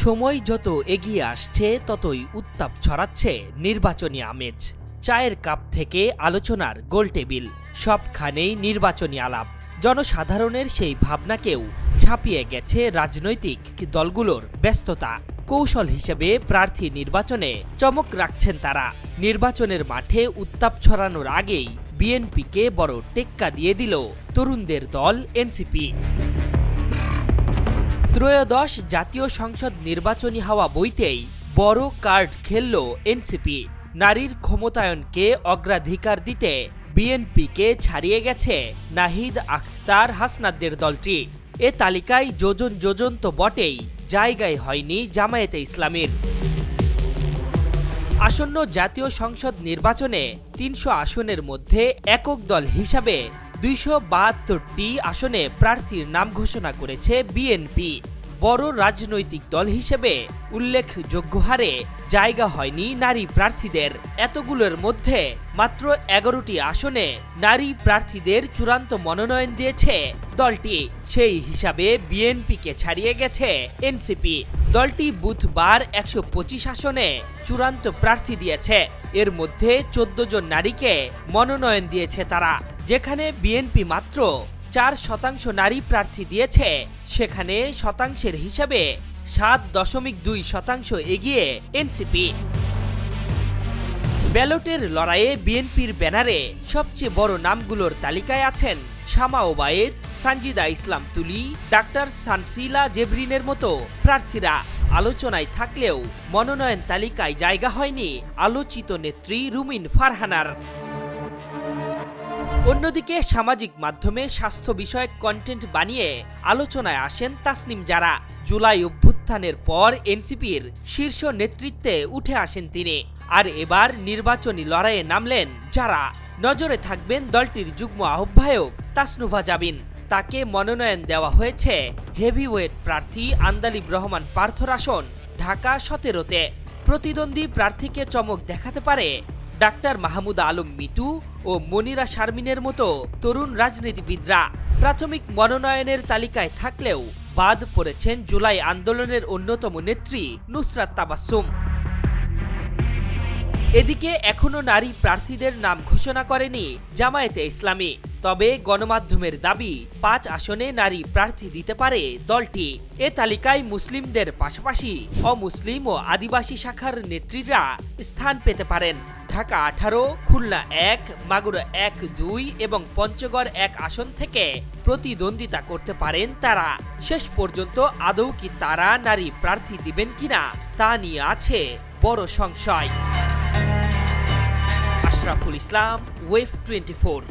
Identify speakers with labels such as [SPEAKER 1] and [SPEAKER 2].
[SPEAKER 1] সময় যত এগিয়ে আসছে ততই উত্তাপ ছড়াচ্ছে নির্বাচনী আমেজ। চায়ের কাপ থেকে আলোচনার গোলটেবিল, সবখানেই নির্বাচনী আলাপ। জনসাধারণের সেই ভাবনাকেও ছাপিয়ে গেছে রাজনৈতিক দলগুলোর ব্যস্ততা। কৌশল হিসেবে প্রার্থী নির্বাচনে চমক রাখছেন তারা। নির্বাচনের মাঠে উত্তাপ ছড়ানোর আগেই বিএনপিকে বড় টেক্কা দিয়ে দিল তরুণদের দল এনসিপি। ত্রয়োদশ জাতীয় সংসদ নির্বাচনী হাওয়া বইতেই বড় কার্ড খেলল এনসিপি। নারীর ক্ষমতায়নকে অগ্রাধিকার দিতে বিএনপিকে ছাড়িয়ে গেছে নাহিদ আখতার হাসনাতদের দলটি। এ তালিকায় যোজন যোজন তো বটেই, জায়গায় হয়নি জামায়াতে ইসলামীর। আসন্ন জাতীয় সংসদ নির্বাচনে ৩০০ আসনের মধ্যে একক দল হিসাবে ২৭২টি আসনে প্রার্থীর নাম ঘোষণা করেছে বিএনপি। বড় রাজনৈতিক দল হিসেবে উল্লেখযোগ্য হারে জায়গা হয়নি নারী প্রার্থীদের। এতগুলোর মধ্যে মাত্র ১১টি আসনে নারী প্রার্থীদের চূড়ান্ত মনোনয়ন দিয়েছে দলটি। সেই হিসাবে বিএনপিকে ছাড়িয়ে গেছে এনসিপি। দলটি বুধবার ১২৫ আসনে চূড়ান্ত প্রার্থী দিয়েছে। এর মধ্যে ১৪ জন নারীকে মনোনয়ন দিয়েছে তারা। যেখানে বিএনপি মাত্র ৪% নারী প্রার্থী দিয়েছে, সেখানে শতাংশের হিসাবে ৭.২% এগিয়ে এনসিপি। ব্যালটের লড়াইয়ে বিএনপির ব্যানারে সবচেয়ে বড় নামগুলোর তালিকায় আছেন শামা ওবায়েদ, সানজিদা ইসলাম তুলি, ডাক্তার সানসিলা জেবরিনের মতো প্রার্থীরা। আলোচনায় থাকলেও মনোনয়ন তালিকায় জায়গা হয়নি আলোচিত নেত্রী রুমিন ফারহানার। অন্যদিকে সামাজিক মাধ্যমে স্বাস্থ্য বিষয়ক কন্টেন্ট বানিয়ে আলোচনায় আসেন তাসনিম জারা। জুলাই অভ্যুত্থানের পর এনসিপির শীর্ষ নেতৃত্বে উঠে আসেন তিনি। আর এবার নির্বাচনী লড়াইয়ে নামলেন যারা। নজরে থাকবেন দলটির যুগ্ম আহ্বায়ক তাসনুভা জাবিন। তাকে মনোনয়ন দেওয়া হয়েছে হেভিওয়েট প্রার্থী আন্দালিব রহমান পার্থর আসন ঢাকা ১৭তে। প্রতিদ্বন্দ্বী প্রার্থীকে চমক দেখাতে পারে ডাক্তার মাহমুদা আলম মিতু ও মনিরা শারমিনের মতো তরুণ রাজনীতিবিদরা। প্রাথমিক মনোনয়নের তালিকায় থাকলেও বাদ পড়েছেন জুলাই আন্দোলনের অন্যতম নেত্রী নুসরাত তাবাসসুম। এদিকে এখনো নারী প্রার্থীদের নাম ঘোষণা করেনি জামায়াতে ইসলামী। তবে গণমাধ্যমের দাবি ৫ আসনে নারী প্রার্থী দিতে পারে দলটি। এ তালিকায় মুসলিমদের পাশাপাশি অমুসলিম ও আদিবাসী শাখার নেত্রীরা স্থান পেতে পারেন। ঢাকা ১৮, খুলনা ১, মাগুরা ১, ২ এবং পঞ্চগড় ১ আসন থেকে প্রতিদ্বন্দ্বিতা করতে পারেন তারা। শেষ পর্যন্ত আদৌ কি তারা নারী প্রার্থী দিবেন কিনা তা নিয়ে আছে বড় সংশয়। আশরাফুল ইসলাম, ওয়েভ 24।